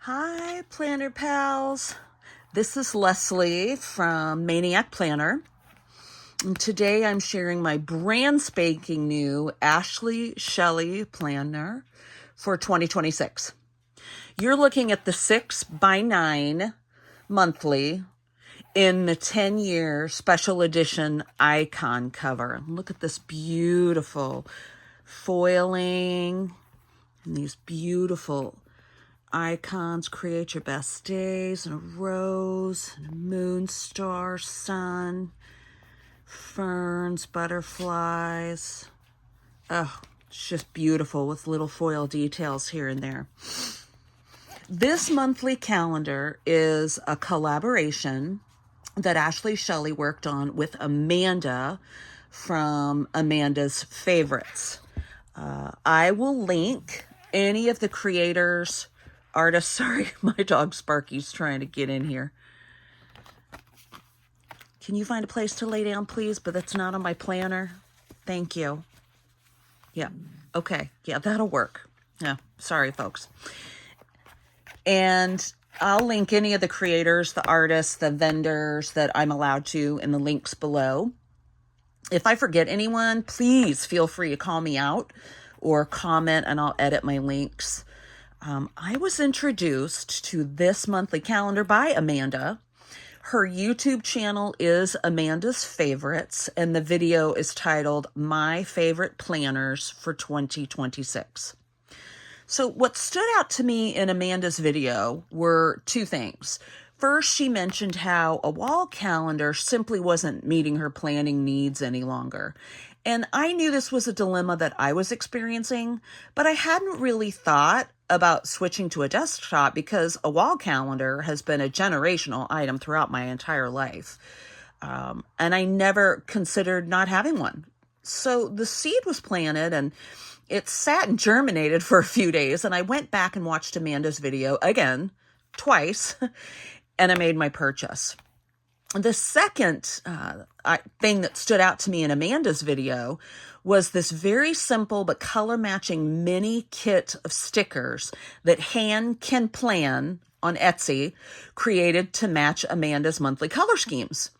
Hi, Planner Pals. This is Leslie from Maniac Planner. And today I'm sharing my brand spanking new AshleyShelley Planner for 2026. You're looking at the 6x9 monthly in the 10-year special edition icon cover. Look at this beautiful foiling and these beautiful icons. Create your best days, and a rose, and a moon, star, sun, ferns, butterflies. Oh, it's just beautiful with little foil details here and there. This monthly calendar is a collaboration that AshleyShelley worked on with Amanda from Amanda's Favorites. I will link any of the creators, artists. Sorry, my dog Sparky's trying to get in here. Can you find a place to lay down, please? But that's not on my planner. Thank you. Yeah. Okay. Yeah, that'll work. Yeah. Sorry, folks. And I'll link any of the creators, the artists, the vendors that I'm allowed to in the links below. If I forget anyone, please feel free to call me out or comment, and I'll edit my links. I was introduced to this monthly calendar by Amanda. Her YouTube channel is Amanda's Favorites, and the video is titled My Favorite Planners for 2026. So what stood out to me in Amanda's video were two things. First, she mentioned how a wall calendar simply wasn't meeting her planning needs any longer. And I knew this was a dilemma that I was experiencing, but I hadn't really thought about switching to a desktop because a wall calendar has been a generational item throughout my entire life. And I never considered not having one. So the seed was planted, and it sat and germinated for a few days. And I went back and watched Amanda's video again, twice, and I made my purchase. The second thing that stood out to me in Amanda's video was this very simple but color matching mini kit of stickers that Hand Can Plan on Etsy created to match Amanda's monthly color schemes.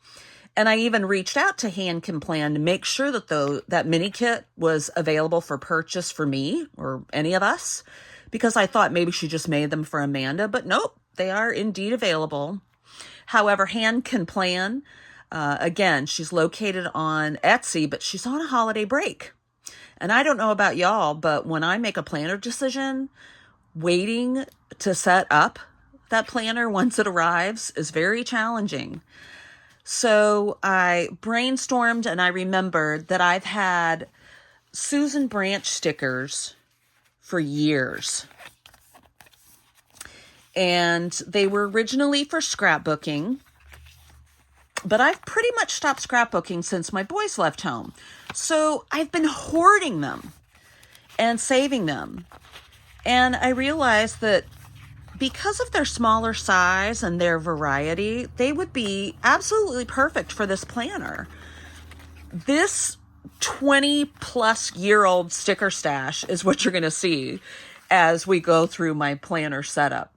And I even reached out to Hand Can Plan to make sure that that mini kit was available for purchase for me or any of us, because I thought maybe she just made them for Amanda, but nope, they are indeed available. However, Hand Can Plan, again, she's located on Etsy, but she's on a holiday break. And I don't know about y'all, but when I make a planner decision, waiting to set up that planner once it arrives is very challenging. So I brainstormed, and I remembered that I've had Susan Branch stickers for years. And they were originally for scrapbooking, but I've pretty much stopped scrapbooking since my boys left home. So I've been hoarding them and saving them. And I realized that because of their smaller size and their variety, they would be absolutely perfect for this planner. This 20-plus-year-old sticker stash is what you're going to see as we go through my planner setup.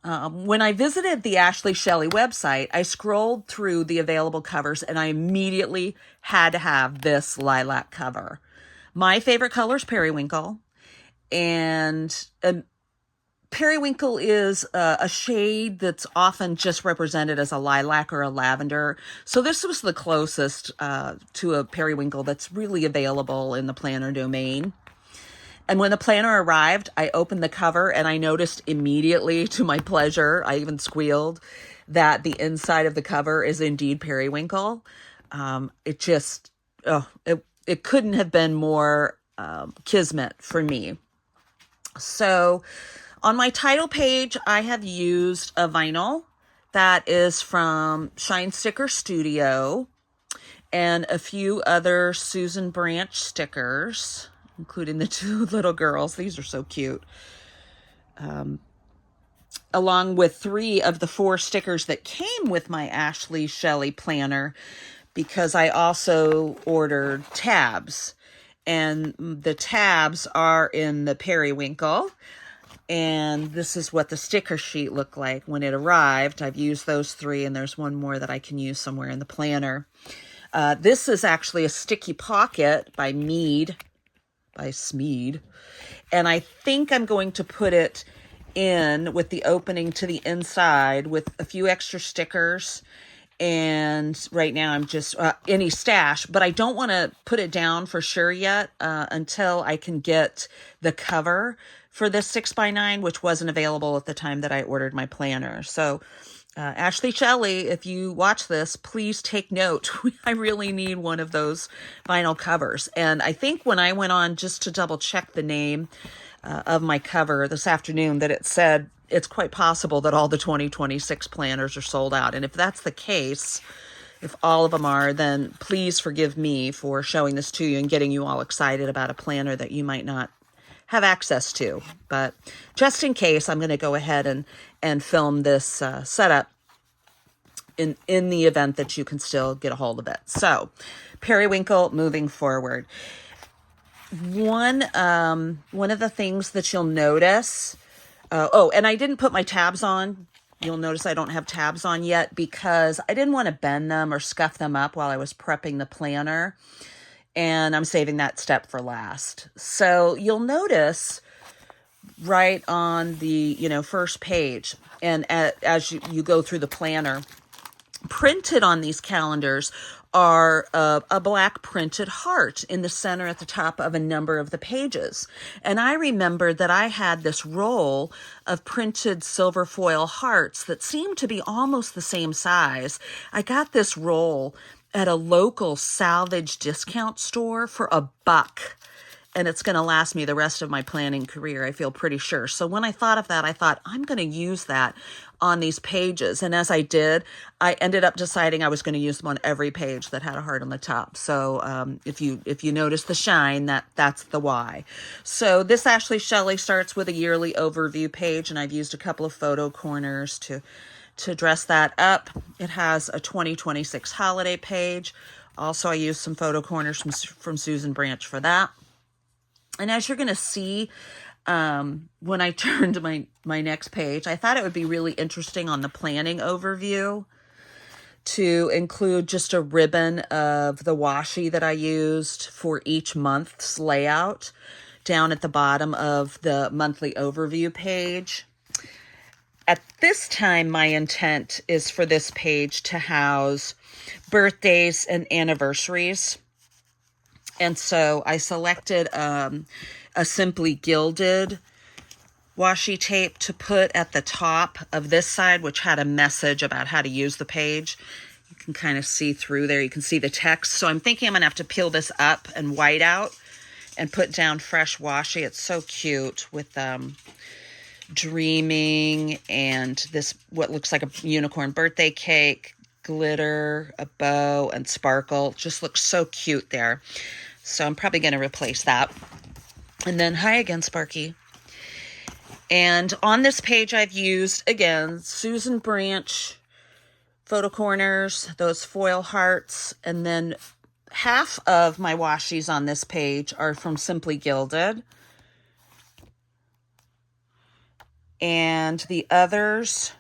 When I visited the AshleyShelley website, I scrolled through the available covers, and I immediately had to have this lilac cover. My favorite color is periwinkle, and periwinkle is a shade that's often just represented as a lilac or a lavender. So this was the closest to a periwinkle that's really available in the planner domain. And when the planner arrived, I opened the cover, and I noticed immediately, to my pleasure, I even squealed, that the inside of the cover is indeed periwinkle. It couldn't have been more kismet for me. So on my title page, I have used a vinyl that is from Shine Sticker Studio and a few other Susan Branch stickers, including the two little girls. These are so cute. Along with 3 of the 4 stickers that came with my AshleyShelley planner, because I also ordered tabs. And the tabs are in the periwinkle. And this is what the sticker sheet looked like when it arrived. I've used those 3, and there's one more that I can use somewhere in the planner. This is actually a sticky pocket by Smeed. And I think I'm going to put it in with the opening to the inside with a few extra stickers. And right now I'm just any stash, but I don't want to put it down for sure yet until I can get the cover for this 6x9, which wasn't available at the time that I ordered my planner. So Ashley Shelley, if you watch this, please take note. I really need one of those vinyl covers. And I think when I went on just to double check the name of my cover this afternoon, that it said it's quite possible that all the 2026 planners are sold out. And if that's the case, if all of them are, then please forgive me for showing this to you and getting you all excited about a planner that you might not have access to. But just in case, I'm going to go ahead and film this setup in the event that you can still get a hold of it. So, periwinkle moving forward. One of the things that you'll notice, and I didn't put my tabs on. You'll notice I don't have tabs on yet because I didn't want to bend them or scuff them up while I was prepping the planner. And I'm saving that step for last. So you'll notice right on the, first page, and as you go through the planner, printed on these calendars are a black printed heart in the center at the top of a number of the pages. And I remember that I had this roll of printed silver foil hearts that seemed to be almost the same size. I got this roll at a local salvage discount store for $1. And it's going to last me the rest of my planning career, I feel pretty sure. So when I thought of that, I thought, I'm going to use that on these pages. And as I did, I ended up deciding I was going to use them on every page that had a heart on the top. So if you notice the shine, that's the why. So this Ashley Shelley starts with a yearly overview page, and I've used a couple of photo corners to dress that up. It has a 2026 holiday page. Also, I used some photo corners from Susan Branch for that. And as you're going to see, when I turn to my next page, I thought it would be really interesting on the planning overview to include just a ribbon of the washi that I used for each month's layout down at the bottom of the monthly overview page. At this time, my intent is for this page to house birthdays and anniversaries. And so I selected a Simply Gilded washi tape to put at the top of this side, which had a message about how to use the page. You can kind of see through there. You can see the text. So I'm thinking I'm going to have to peel this up and white out and put down fresh washi. It's so cute with dreaming and this, what looks like a unicorn birthday cake, glitter, a bow, and sparkle. Just looks so cute there. So I'm probably going to replace that. And then, hi again, Sparky. And on this page, I've used, again, Susan Branch photo corners, those foil hearts, and then half of my washi's on this page are from Simply Gilded. And the others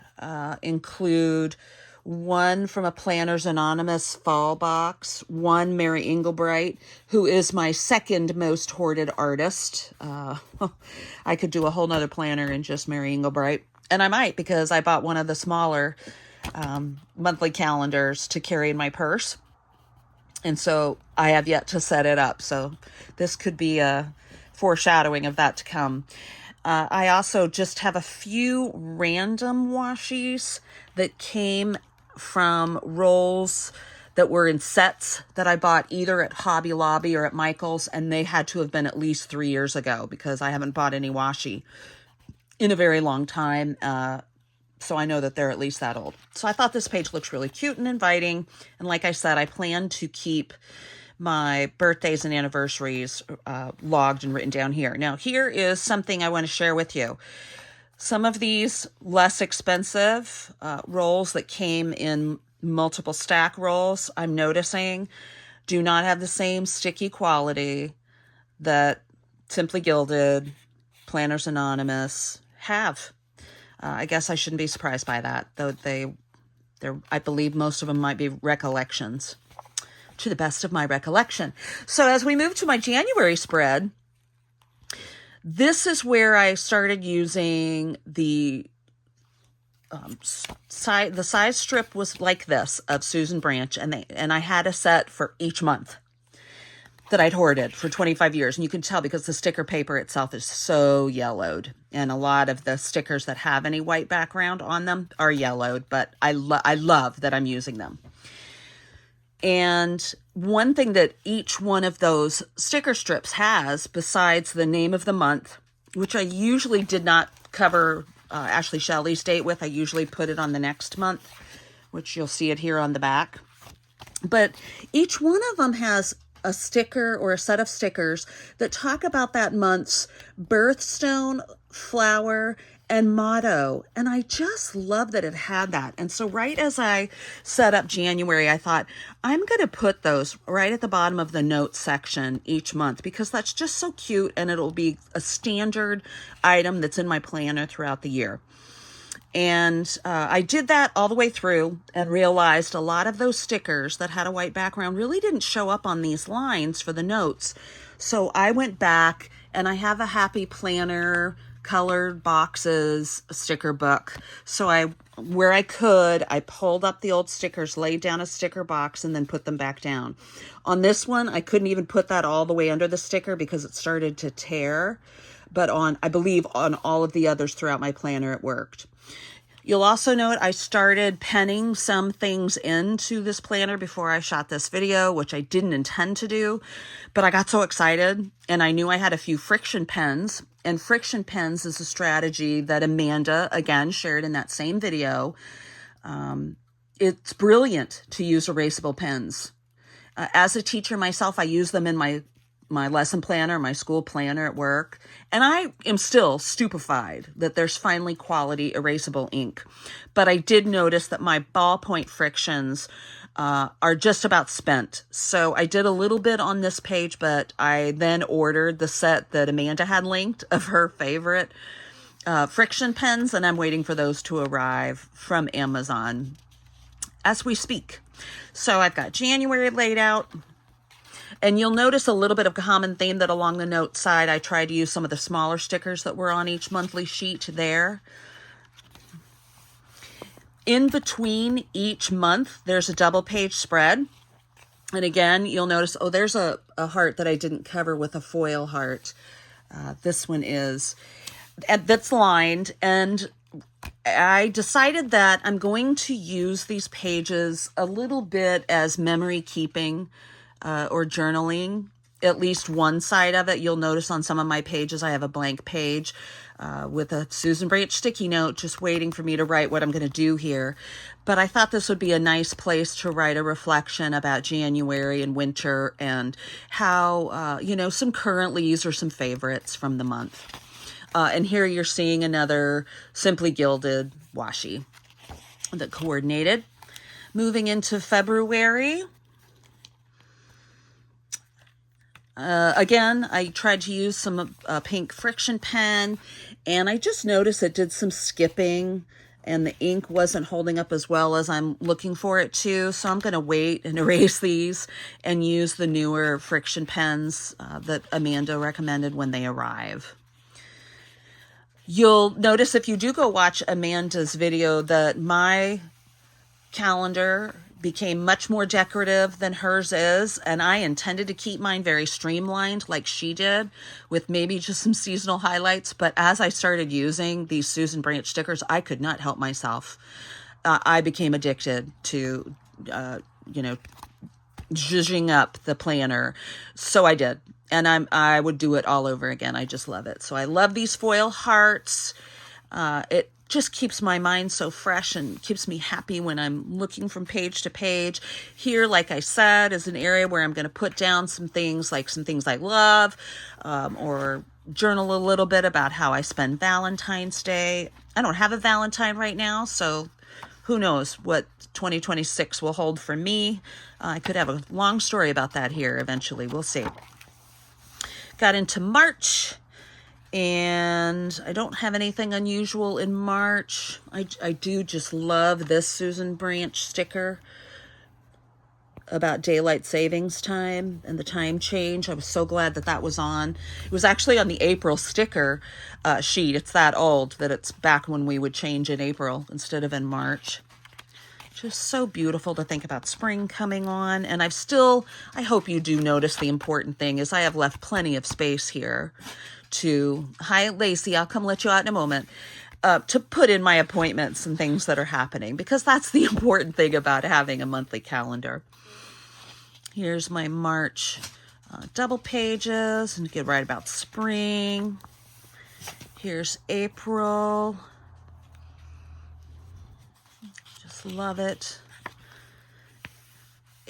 include one from a Planners Anonymous fall box, one Mary Englebright, who is my second most hoarded artist. I could do a whole nother planner in just Mary Englebright. And I might, because I bought one of the smaller monthly calendars to carry in my purse. And so I have yet to set it up. So this could be a foreshadowing of that to come. I also just have a few random washi's that came from rolls that were in sets that I bought either at Hobby Lobby or at Michael's, and they had to have been at least 3 years ago because I haven't bought any washi in a very long time. So I know that they're at least that old. So I thought this page looks really cute and inviting. And like I said, I plan to keep my birthdays and anniversaries logged and written down here. Now, here is something I want to share with you. Some of these less expensive rolls that came in multiple stack rolls, I'm noticing, do not have the same sticky quality that Simply Gilded, Planners Anonymous have. I guess I shouldn't be surprised by that, though I believe most of them might be recollections, to the best of my recollection. So as we move to my January spread, this is where I started using the size strip was like this of Susan Branch, and I had a set for each month that I'd hoarded for 25 years. And you can tell because the sticker paper itself is so yellowed. And a lot of the stickers that have any white background on them are yellowed, but I love that I'm using them. And one thing that each one of those sticker strips has, besides the name of the month, which I usually did not cover Ashley Shelley's date with, I usually put it on the next month, which you'll see it here on the back. But each one of them has a sticker or a set of stickers that talk about that month's birthstone, flower, and motto. And I just love that it had that. And so right as I set up January, I thought, I'm going to put those right at the bottom of the notes section each month, because that's just so cute, and it'll be a standard item that's in my planner throughout the year. And I did that all the way through and realized a lot of those stickers that had a white background really didn't show up on these lines for the notes. So I went back, and I have a Happy Planner colored boxes sticker book. So where I could, I pulled up the old stickers, laid down a sticker box, and then put them back down. On this one, I couldn't even put that all the way under the sticker because it started to tear. But I believe on all of the others throughout my planner, it worked. You'll also note I started penning some things into this planner before I shot this video, which I didn't intend to do, but I got so excited, and I knew I had a few friction pens, and friction pens is a strategy that Amanda, again, shared in that same video. It's brilliant to use erasable pens. As a teacher myself, I use them in my lesson planner, my school planner at work. And I am still stupefied that there's finally quality erasable ink. But I did notice that my ballpoint frictions are just about spent. So I did a little bit on this page, but I then ordered the set that Amanda had linked of her favorite friction pens, and I'm waiting for those to arrive from Amazon as we speak. So I've got January laid out. And you'll notice a little bit of a common theme that along the note side, I tried to use some of the smaller stickers that were on each monthly sheet there. In between each month, there's a double page spread. And again, you'll notice, there's a heart that I didn't cover with a foil heart. This one is, that's lined. And I decided that I'm going to use these pages a little bit as memory keeping or journaling, at least one side of it. You'll notice on some of my pages, I have a blank page with a Susan Branch sticky note just waiting for me to write what I'm going to do here. But I thought this would be a nice place to write a reflection about January and winter and how, some currentlies or some favorites from the month. And here you're seeing another Simply Gilded washi that coordinated. Moving into February. Again, I tried to use some pink friction pen, and I just noticed it did some skipping, and the ink wasn't holding up as well as I'm looking for it to. So I'm going to wait and erase these and use the newer friction pens that Amanda recommended when they arrive. You'll notice if you do go watch Amanda's video that my calendar became much more decorative than hers is, and I intended to keep mine very streamlined like she did, with maybe just some seasonal highlights. But as I started using these Susan Branch stickers, I could not help myself. I became addicted to, zhuzhing up the planner. So I did, and I would do it all over again. I just love it. So I love these foil hearts. It just keeps my mind so fresh and keeps me happy when I'm looking from page to page. Here, like I said, is an area where I'm going to put down some things I love, or journal a little bit about how I spend Valentine's Day. I don't have a Valentine right now, so who knows what 2026 will hold for me. I could have a long story about that here eventually. We'll see. Got into March. And I don't have anything unusual in March. I do just love this Susan Branch sticker about daylight savings time and the time change. I was so glad that that was on. It was actually on the April sticker sheet. It's that old that it's back when we would change in April instead of in March. Just so beautiful to think about spring coming on. And I hope you do notice the important thing is I have left plenty of space here hi Lacey, I'll come let you out in a moment, to put in my appointments and things that are happening, because that's the important thing about having a monthly calendar. Here's my March double pages, and you can write about spring. Here's April. Just love it.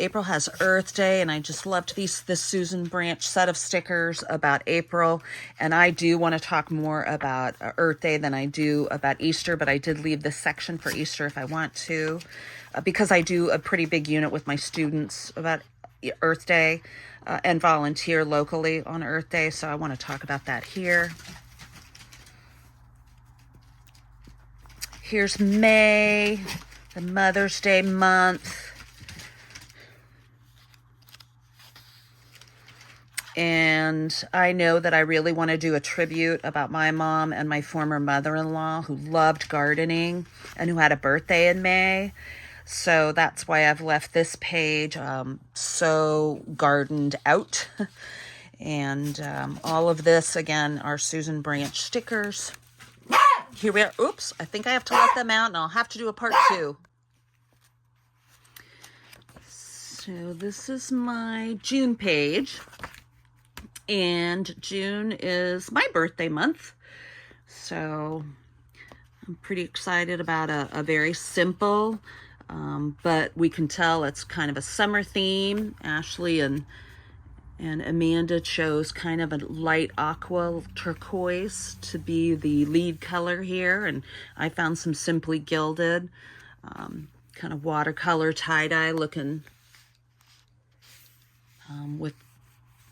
April has Earth Day, and I just loved this Susan Branch set of stickers about April. And I do want to talk more about Earth Day than I do about Easter, but I did leave this section for Easter if I want to, because I do a pretty big unit with my students about Earth Day and volunteer locally on Earth Day, so I want to talk about that here. Here's May, the Mother's Day month. And I know that I really want to do a tribute about my mom and my former mother-in-law who loved gardening and who had a birthday in May. So that's why I've left this page so gardened out. And all of this, again, are Susan Branch stickers. Here we are. Oops, I think I have to let them out, and I'll have to do a part 2. So this is my June page. And June is my birthday month, so I'm pretty excited about a very simple, but we can tell it's kind of a summer theme. Ashley and Amanda chose kind of a light aqua turquoise to be the lead color here, and I found some Simply Gilded, kind of watercolor tie-dye looking with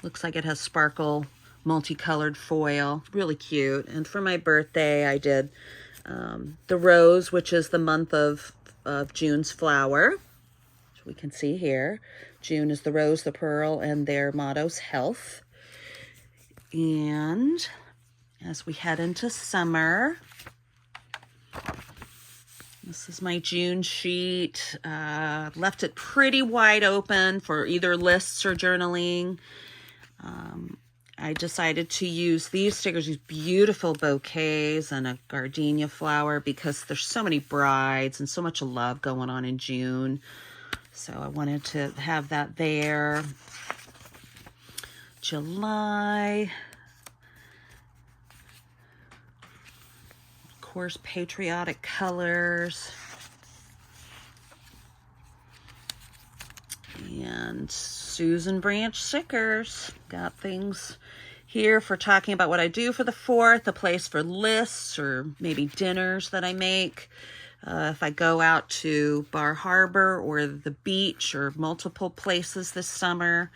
looks like it has sparkle, multicolored foil. Really cute. And for my birthday, I did the rose, which is the month of June's flower, which we can see here. June is the rose, the pearl, and their motto's health. And as we head into summer, this is my June sheet. Left it pretty wide open for either lists or journaling. I decided to use these stickers, these beautiful bouquets and a gardenia flower, because there's so many brides and so much love going on in June. So I wanted to have that there. July. Of course, patriotic colors. And Susan Branch stickers. Got things here for talking about what I do for the 4th, a place for lists or maybe dinners that I make. If I go out to Bar Harbor or the beach or multiple places this summer,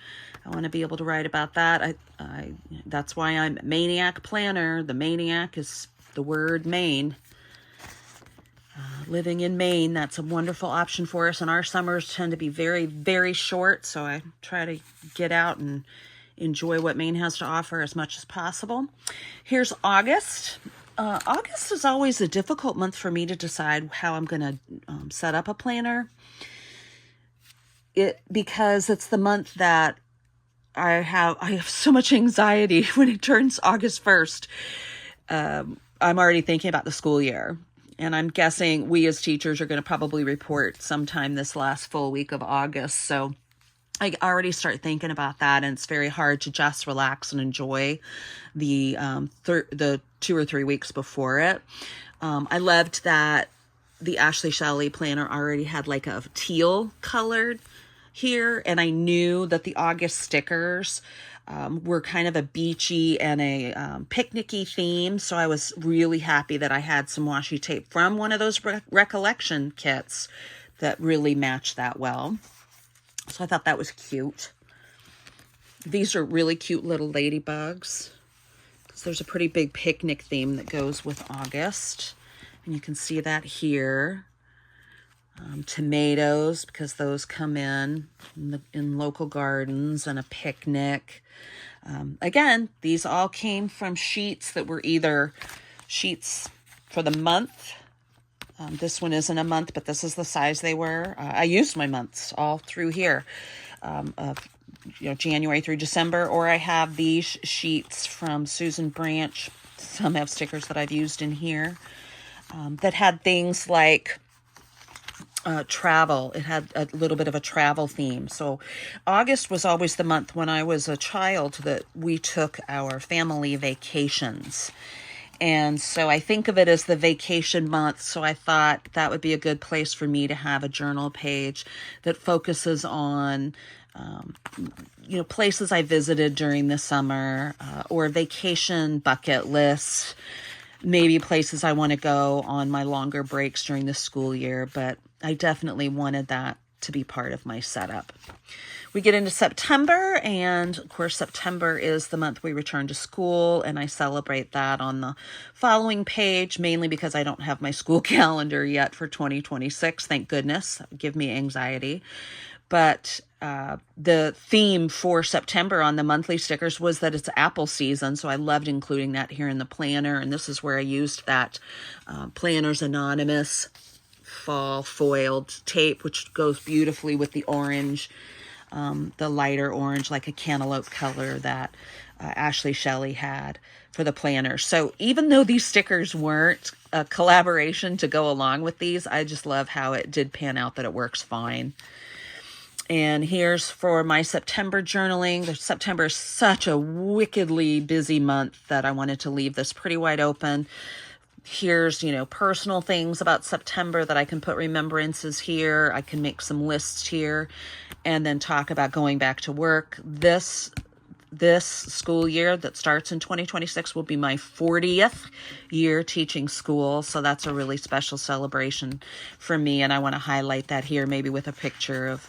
I want to be able to write about that. That's why I'm Maniac Planner. The Maniac is the word Maine. Living in Maine, that's a wonderful option for us, and our summers tend to be very, very short, so I try to get out and enjoy what Maine has to offer as much as possible. Here's August. August is always a difficult month for me to decide how I'm going to set up a planner, because it's the month that I have so much anxiety when it turns August 1st. I'm already thinking about the school year. And I'm guessing we as teachers are going to probably report sometime this last full week of August. So I already start thinking about that, and it's very hard to just relax and enjoy the 2 or 3 weeks before it. I loved that the AshleyShelley planner already had like a teal colored here, and I knew that the August stickers were kind of a beachy and a picnicky theme, so I was really happy that I had some washi tape from one of those recollection kits that really matched that well. So I thought that was cute. These are really cute little ladybugs. So there's a pretty big picnic theme that goes with August. And you can see that here. Tomatoes, because those come in local gardens, and a picnic. Again, these all came from sheets that were either sheets for the month. This one isn't a month, but this is the size they were. I used my months all through here, of January through December, or I have these sheets from Susan Branch. Some have stickers that I've used in here that had things like travel. It had a little bit of a travel theme. So August was always the month when I was a child that we took our family vacations. And so I think of it as the vacation month. So I thought that would be a good place for me to have a journal page that focuses on, places I visited during the summer, or vacation bucket lists, maybe places I want to go on my longer breaks during the school year. But I definitely wanted that to be part of my setup. We get into September, and of course, September is the month we return to school, and I celebrate that on the following page, mainly because I don't have my school calendar yet for 2026. Thank goodness. Give me anxiety. But the theme for September on the monthly stickers was that it's apple season, so I loved including that here in the planner, and this is where I used that Planners Anonymous fall foiled tape, which goes beautifully with the orange, the lighter orange, like a cantaloupe color that Ashley Shelley had for the planner. So even though these stickers weren't a collaboration to go along with these, I just love how it did pan out, that it works fine. And here's for my September journaling. September is such a wickedly busy month that I wanted to leave this pretty wide open. Here's, personal things about September that I can put remembrances here. I can make some lists here, and then talk about going back to work. This school year that starts in 2026 will be my 40th year teaching school. So that's a really special celebration for me. And I want to highlight that here, maybe with a picture of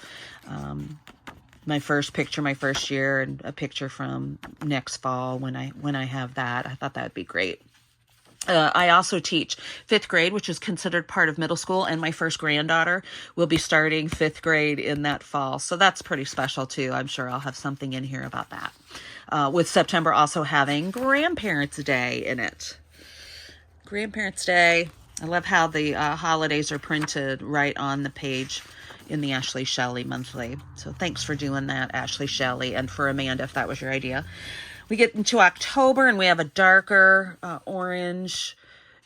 my first year, and a picture from next fall when I have that. I thought that would be great. I also teach 5th grade, which is considered part of middle school, and my first granddaughter will be starting 5th grade in that fall. So that's pretty special too. I'm sure I'll have something in here about that. With September also having Grandparents' Day in it. Grandparents' Day. I love how the holidays are printed right on the page in the Ashley Shelley Monthly. So thanks for doing that, Ashley Shelley, and for Amanda, if that was your idea. We get into October, and we have a darker orange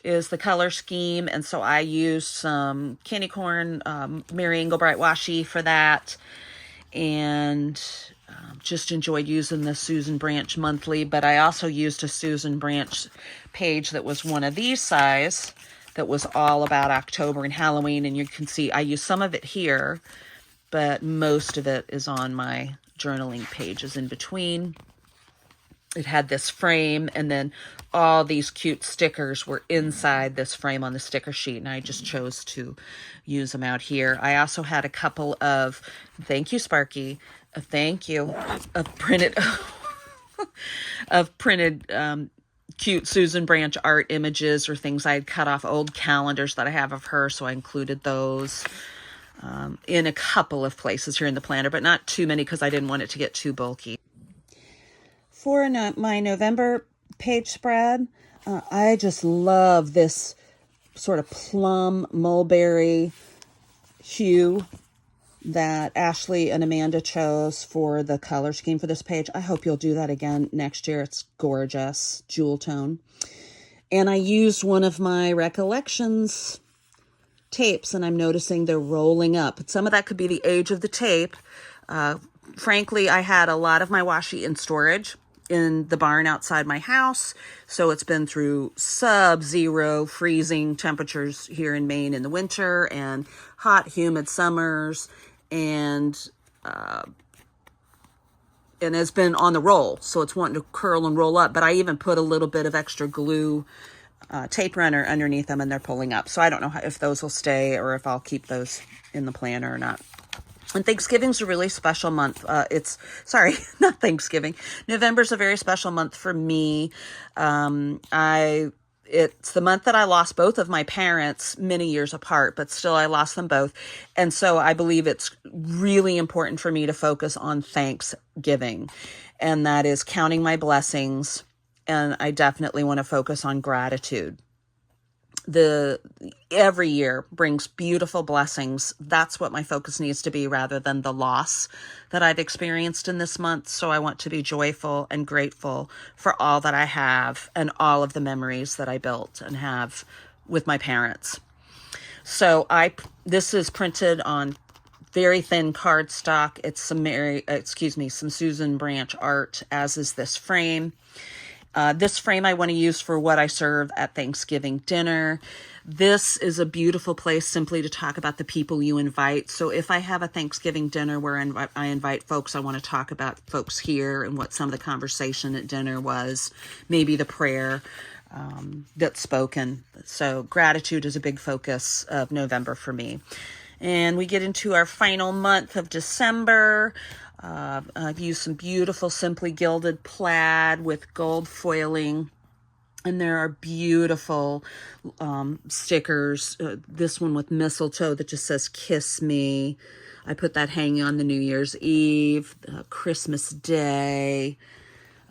is the color scheme. And so I used some candy corn, Mary Engel Bright Washi for that. And just enjoyed using the Susan Branch Monthly. But I also used a Susan Branch page that was one of these size that was all about October and Halloween. And you can see I use some of it here, but most of it is on my journaling pages in between. It had this frame, and then all these cute stickers were inside this frame on the sticker sheet, and I just chose to use them out here. I also had a couple of, thank you, Sparky, thank you, of printed, cute Susan Branch art images, or things I had cut off old calendars that I have of her, so I included those in a couple of places here in the planner, but not too many because I didn't want it to get too bulky. For my November page spread, I just love this sort of plum mulberry hue that Ashley and Amanda chose for the color scheme for this page. I hope you'll do that again next year. It's gorgeous, jewel tone. And I used one of my Recollections tapes, and I'm noticing they're rolling up. Some of that could be the age of the tape. Frankly, I had a lot of my washi in storage in the barn outside my house, so it's been through sub-zero freezing temperatures here in Maine in the winter, and hot, humid summers, and it's been on the roll, so it's wanting to curl and roll up. But I even put a little bit of extra glue tape runner underneath them, and they're pulling up. So I don't know if those will stay or if I'll keep those in the planner or not. And Thanksgiving's a really special month. Not Thanksgiving. November's a very special month for me. It's the month that I lost both of my parents many years apart, but still I lost them both. And so I believe it's really important for me to focus on Thanksgiving. And that is counting my blessings. And I definitely want to focus on gratitude. Every year brings beautiful blessings. That's what my focus needs to be, rather than the loss that I've experienced in this month. So I want to be joyful and grateful for all that I have and all of the memories that I built and have with my parents. So this is printed on very thin cardstock. It's some Susan Branch art, as is this frame. This frame I want to use for what I serve at Thanksgiving dinner. This is a beautiful place simply to talk about the people you invite. So if I have a Thanksgiving dinner where I invite folks, I want to talk about folks here and what some of the conversation at dinner was, maybe the prayer that's spoken. So gratitude is a big focus of November for me. And we get into our final month of December. I've used some beautiful Simply Gilded plaid with gold foiling. And there are beautiful stickers. This one with mistletoe that just says, "Kiss Me." I put that hanging on the New Year's Eve, Christmas Day.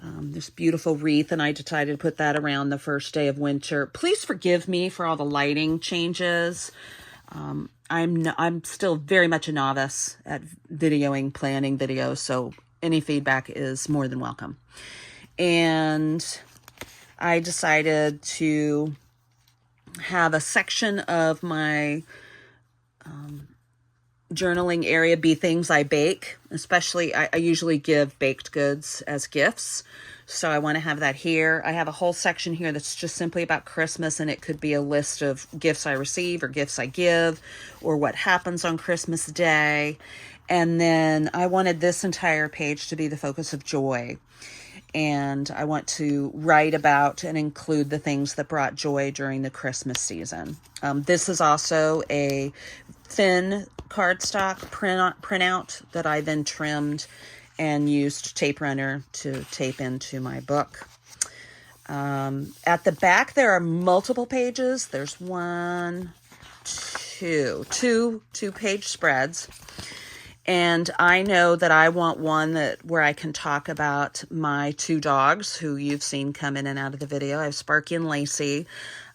This beautiful wreath, and I decided to put that around the first day of winter. Please forgive me for all the lighting changes. I'm still very much a novice at planning videos, so any feedback is more than welcome. And I decided to have a section of my journaling area be things I bake. Especially, I usually give baked goods as gifts. So I want to have that here. I have a whole section here that's just simply about Christmas, and it could be a list of gifts I receive or gifts I give or what happens on Christmas Day. And then I wanted this entire page to be the focus of joy. And I want to write about and include the things that brought joy during the Christmas season. This is also a thin cardstock printout that I then trimmed and used tape runner to tape into my book. At the back, there are multiple pages. There's two page spreads. And I know that I want one where I can talk about my two dogs who you've seen come in and out of the video. I have Sparky and Lacey.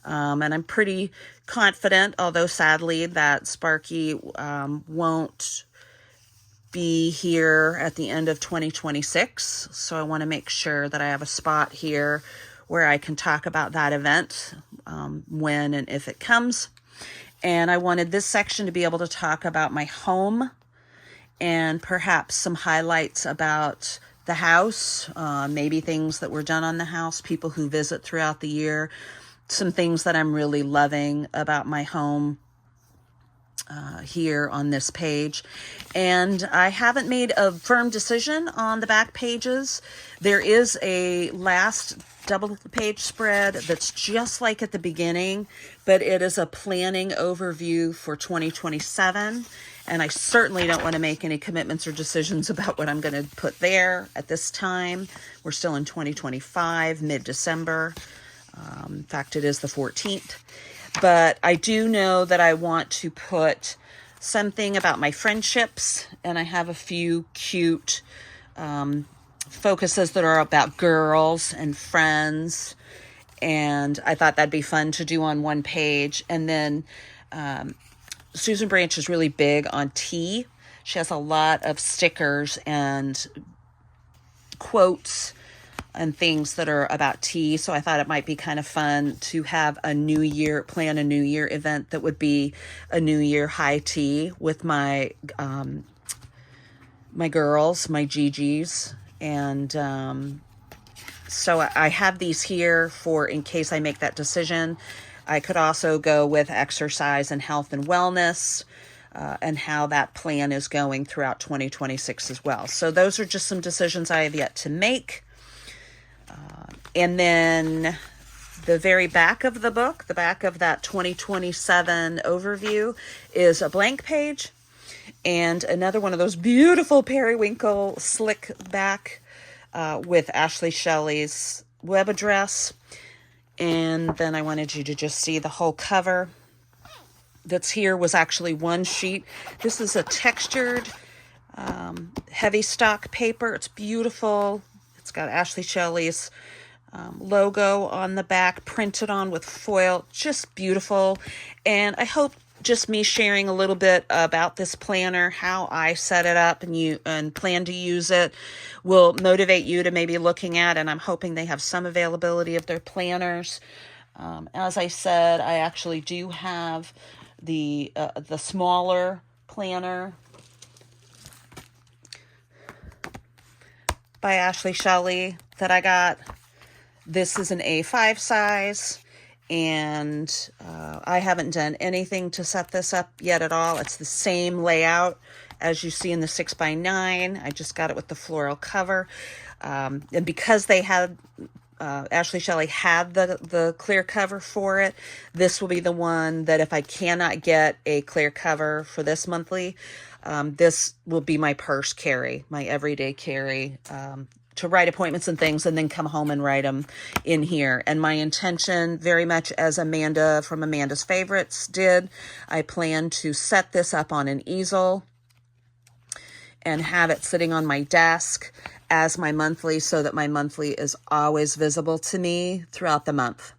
And I'm pretty confident, although sadly, that Sparky won't be here at the end of 2026. So I want to make sure that I have a spot here where I can talk about that event when and if it comes. And I wanted this section to be able to talk about my home and perhaps some highlights about the house, maybe things that were done on the house, people who visit throughout the year, some things that I'm really loving about my home here on this page. And I haven't made a firm decision on the back pages. There is a last double page spread that's just like at the beginning, but it is a planning overview for 2027. And I certainly don't want to make any commitments or decisions about what I'm going to put there at this time. We're still in 2025, mid-December. In fact, it is the 14th. But I do know that I want to put something about my friendships, and I have a few cute focuses that are about girls and friends, and I thought that'd be fun to do on one page. And then Susan Branch is really big on tea. She has a lot of stickers and quotes and things that are about tea. So I thought it might be kind of fun to have plan a New Year event that would be a New Year high tea with my girls, my GGs. And so I have these here for in case I make that decision. I could also go with exercise and health and wellness and how that plan is going throughout 2026 as well. So those are just some decisions I have yet to make. And then the very back of the book, the back of that 2027 overview, is a blank page. and another one of those beautiful periwinkle slick back with Ashley Shelley's web address. And then I wanted you to just see the whole cover that's here was actually one sheet. This is a textured heavy stock paper. It's beautiful. It's got Ashley Shelley's logo on the back, printed on with foil. Just beautiful. And I hope just me sharing a little bit about this planner, how I set it up and plan to use it, will motivate you to maybe looking at, and I'm hoping they have some availability of their planners. As I said, I actually do have the smaller planner by Ashley Shelley that I got. This is an A5 size, and I haven't done anything to set this up yet at all. It's the same layout as you see in the 6x9. I just got it with the floral cover. And because they had, Ashley Shelley had the clear cover for it, this will be the one that if I cannot get a clear cover for this monthly, this will be my purse carry, my everyday carry, to write appointments and things, and then come home and write them in here. And my intention, very much as Amanda from Amanda's Favorites did, I plan to set this up on an easel and have it sitting on my desk as my monthly, so that my monthly is always visible to me throughout the month.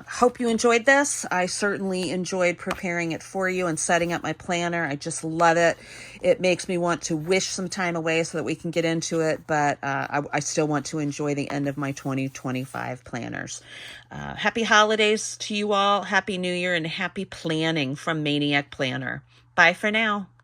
Hope you enjoyed this. I certainly enjoyed preparing it for you and setting up my planner. I just love it. It makes me want to wish some time away so that we can get into it, but I still want to enjoy the end of my 2025 planners. Happy holidays to you all. Happy New Year and happy planning from Maniac Planner. Bye for now.